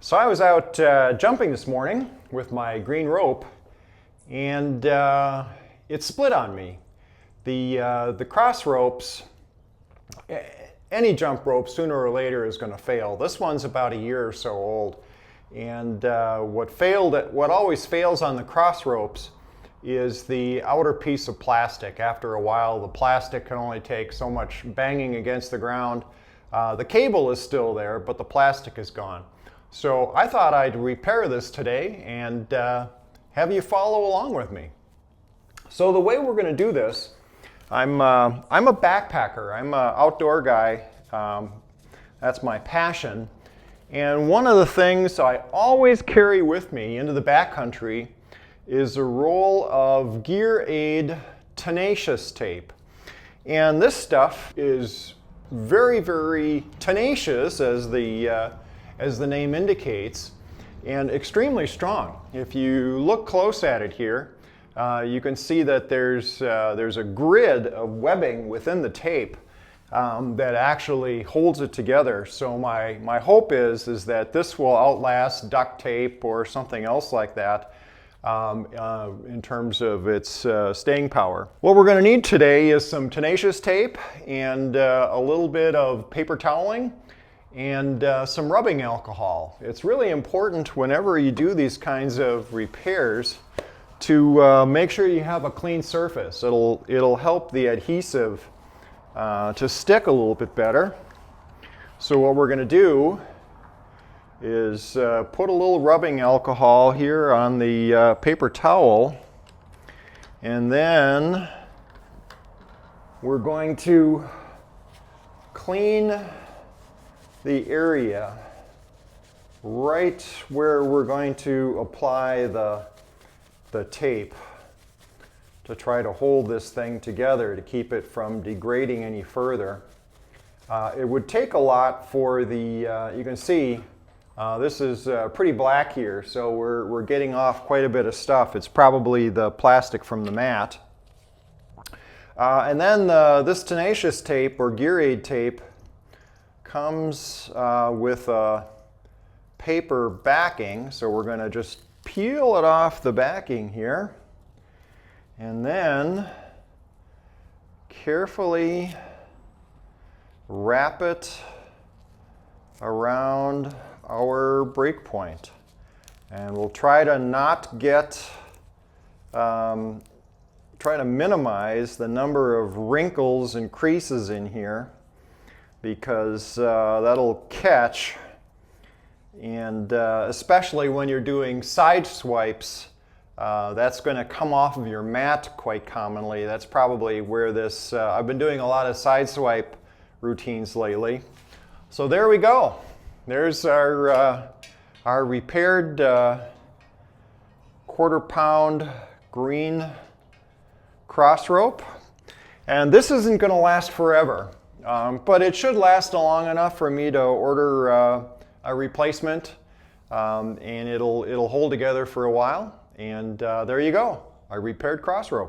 So I was out jumping this morning with my green rope, and it split on me. The Crossropes, any jump rope sooner or later is going to fail. This one's about a year or so old, and what always fails on the Crossropes is the outer piece of plastic. After a while, the plastic can only take so much banging against the ground. The cable is still there, but the plastic is gone. So I thought I'd repair this today and have you follow along with me. So the way we're going to do this, I'm a backpacker. I'm an outdoor guy. That's my passion. And one of the things I always carry with me into the backcountry is a roll of Gear Aid Tenacious tape. And this stuff is very, very tenacious, as the name indicates, and extremely strong. If you look close at it here, you can see that there's a grid of webbing within the tape that actually holds it together. So my hope is that this will outlast duct tape or something else like that in terms of its staying power. What we're going to need today is some Tenacious tape and a little bit of paper toweling and some rubbing alcohol. It's really important whenever you do these kinds of repairs to make sure you have a clean surface. It'll help the adhesive to stick a little bit better. So what we're going to do is put a little rubbing alcohol here on the paper towel, and then we're going to clean the area right where we're going to apply the tape to try to hold this thing together to keep it from degrading any further. It would take a lot for the, you can see this is pretty black here, so we're getting off quite a bit of stuff. It's probably the plastic from the mat. And then this Tenacious tape or Gear Aid tape comes with a paper backing, so we're going to just peel it off the backing here and then carefully wrap it around our break point. And we'll try to not get, try to minimize the number of wrinkles and creases in here, because that'll catch, and especially when you're doing side swipes, that's going to come off of your mat quite commonly. That's probably where this, I've been doing a lot of side swipe routines lately. So there we go. There's our repaired quarter-pound green Crossrope. And this isn't going to last forever, but it should last long enough for me to order a replacement, and it'll hold together for a while. And there you go, a repaired Crossrope.